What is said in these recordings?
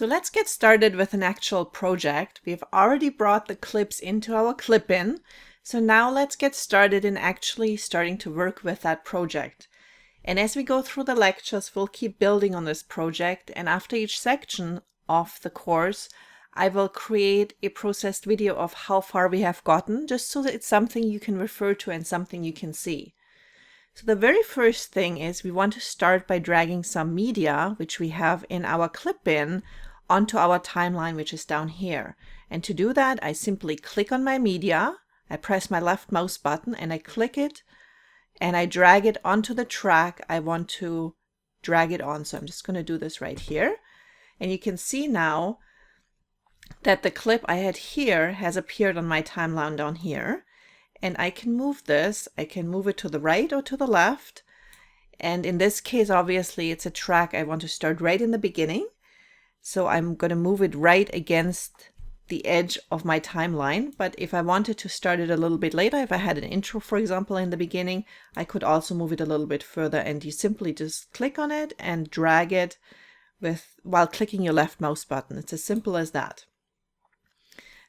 So let's get started with an actual project. We've already brought the clips into our clip bin. So now let's get started in actually starting to work with that project. And as we go through the lectures, we'll keep building on this project. And after each section of the course, I will create a processed video of how far we have gotten, just so that it's something you can refer to and something you can see. So the very first thing is we want to start by dragging some media, which we have in our clip bin, onto our timeline, which is down here. And to do that, I simply click on my media, I press my left mouse button and I click it and I drag it onto the track I want to drag it on. So I'm just going to do this right here. And you can see now that the clip I had here has appeared on my timeline down here. And I can move this, I can move it to the right or to the left. And in this case, obviously, it's a track I want to start right in the beginning. So I'm going to move it right against the edge of my timeline. But if I wanted to start it a little bit later, if I had an intro, for example, in the beginning, I could also move it a little bit further. And you simply just click on it and drag it while clicking your left mouse button. It's as simple as that.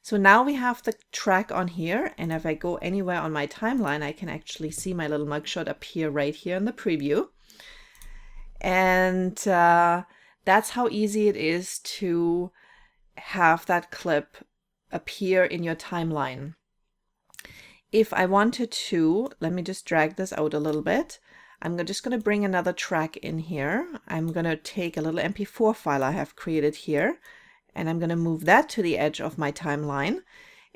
So now we have the track on here, and if I go anywhere on my timeline, I can actually see my little mugshot appear right here in the preview. And that's how easy it is to have that clip appear in your timeline. If I wanted to, let me just drag this out a little bit. I'm just going to bring another track in here. I'm going to take a little MP4 file I have created here. And I'm going to move that to the edge of my timeline.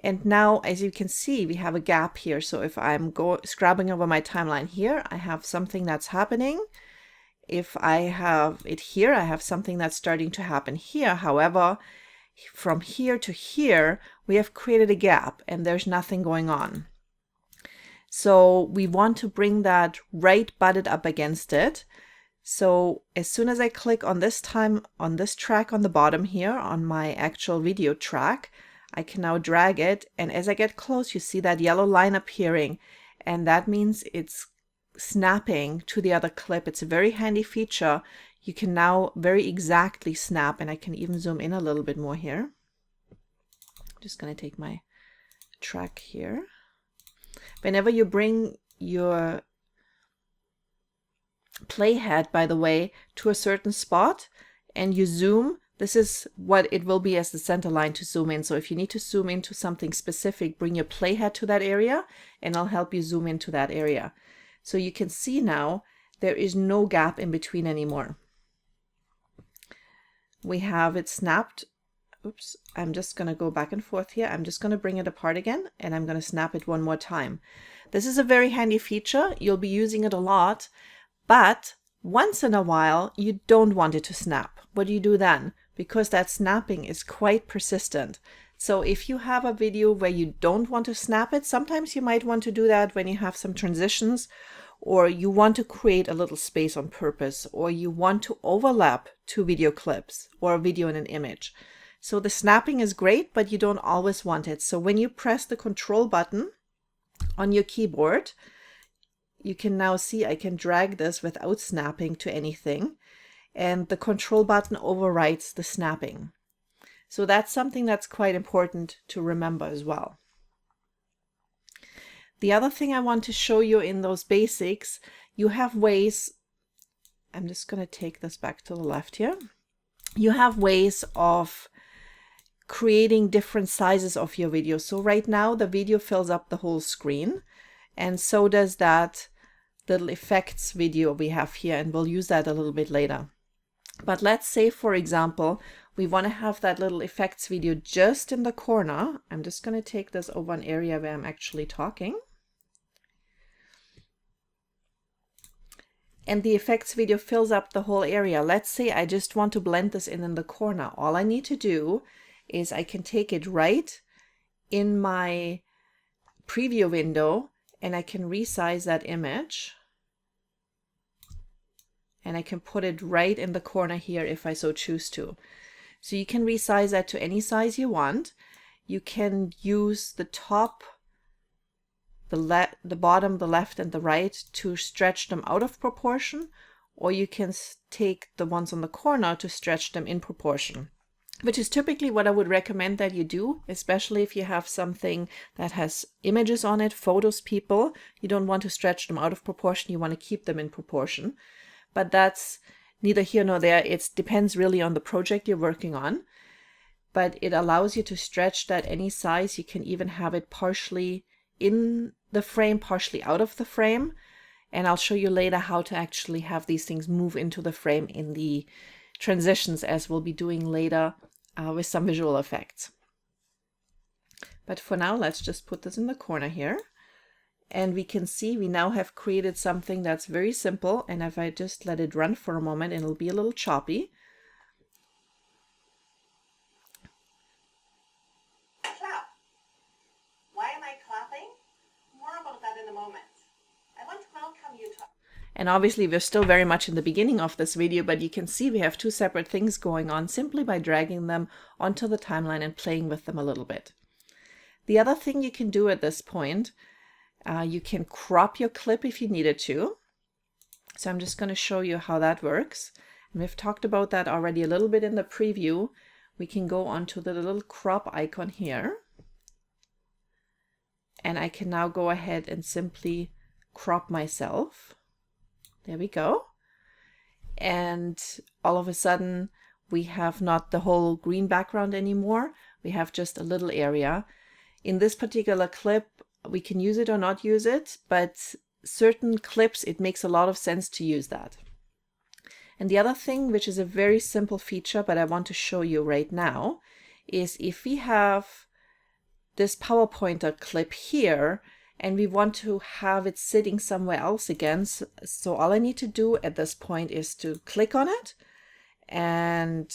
And now, as you can see, we have a gap here. So if I'm scrubbing over my timeline here, I have something that's happening. If I have it here, I have something that's starting to happen here. However, from here to here, we have created a gap and there's nothing going on. So we want to bring that right butted up against it. So as soon as I click on this track on the bottom here on my actual video track, I can now drag it. And as I get close, you see that yellow line appearing. And that means it's snapping to the other clip. It's a very handy feature. You can now very exactly snap. And I can even zoom in a little bit more here. I'm just going to take my track here. Whenever you bring your playhead, by the way, to a certain spot and you zoom, this is what it will be as the center line to zoom in. So if you need to zoom into something specific, bring your playhead to that area and I'll help you zoom into that area. So you can see now there is no gap in between anymore. We have it snapped. Oops, I'm just going to go back and forth here. I'm just going to bring it apart again and I'm going to snap it one more time. This is a very handy feature. You'll be using it a lot. But once in a while, you don't want it to snap. What do you do then? Because that snapping is quite persistent. So if you have a video where you don't want to snap it, sometimes you might want to do that when you have some transitions, or you want to create a little space on purpose, or you want to overlap two video clips or a video and an image. So the snapping is great, but you don't always want it. So when you press the control button on your keyboard, you can now see I can drag this without snapping to anything, and the control button overrides the snapping. So that's something that's quite important to remember as well. The other thing I want to show you in those basics, you have ways, I'm just going to take this back to the left here. You have ways of creating different sizes of your video. So right now the video fills up the whole screen, and so does that little effects video we have here, and we'll use that a little bit later. But let's say, for example, we want to have that little effects video just in the corner. I'm just going to take this over an area where I'm actually talking. And the effects video fills up the whole area. Let's say I just want to blend this in the corner. All I need to do is I can take it right in my preview window and I can resize that image. And I can put it right in the corner here if I so choose to. So you can resize that to any size you want. You can use the top, the bottom, the left, and the right to stretch them out of proportion, or you can take the ones on the corner to stretch them in proportion. which is typically what I would recommend that you do, especially if you have something that has images on it, photos, people. You don't want to stretch them out of proportion. You want to keep them in proportion. But that's neither here nor there. It depends really on the project you're working on. But it allows you to stretch that any size. You can even have it partially in the frame, partially out of the frame. And I'll show you later how to actually have these things move into the frame in the transitions, as we'll be doing later with some visual effects. But for now, let's just put this in the corner here. And we can see we now have created something that's very simple. And if I just let it run for a moment, it'll be a little choppy. Clap. Why am I clapping? More about that in a moment. I want to welcome you to... And obviously we're still very much in the beginning of this video, but you can see we have two separate things going on simply by dragging them onto the timeline and playing with them a little bit. The other thing you can do at this point, you can crop your clip if you needed to. So I'm just going to show you how that works. And we've talked about that already a little bit in the preview. We can go onto the little crop icon here. And I can now go ahead and simply crop myself. There we go. And all of a sudden, we have not the whole green background anymore. We have just a little area. In this particular clip, we can use it or not use it, but certain clips, it makes a lot of sense to use that. And the other thing, which is a very simple feature, but I want to show you right now, is if we have this PowerPointer clip here, and we want to have it sitting somewhere else again. So all I need to do at this point is to click on it and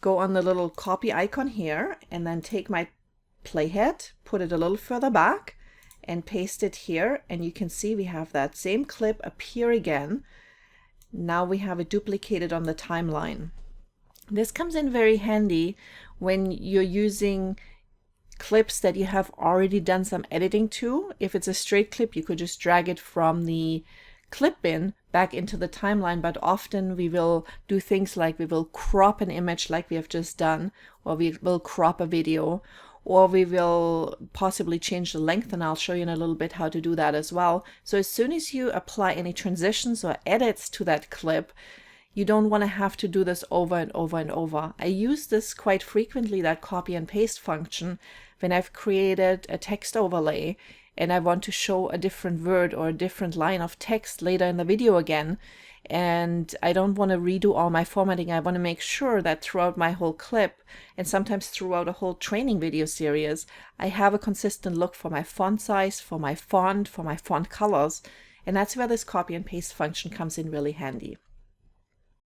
go on the little copy icon here, and then take my playhead, put it a little further back and paste it here. And you can see we have that same clip appear again. Now we have it duplicated on the timeline. This comes in very handy when you're using clips that you have already done some editing to. If it's a straight clip, you could just drag it from the clip bin back into the timeline, but often we will do things like we will crop an image like we have just done, or we will crop a video, or we will possibly change the length, and I'll show you in a little bit how to do that as well. So as soon as you apply any transitions or edits to that clip, you don't want to have to do this over and over and over. I use this quite frequently, that copy and paste function, when I've created a text overlay and I want to show a different word or a different line of text later in the video again. And I don't want to redo all my formatting. I want to make sure that throughout my whole clip, and sometimes throughout a whole training video series, I have a consistent look for my font size, for my font colors. And that's where this copy and paste function comes in really handy.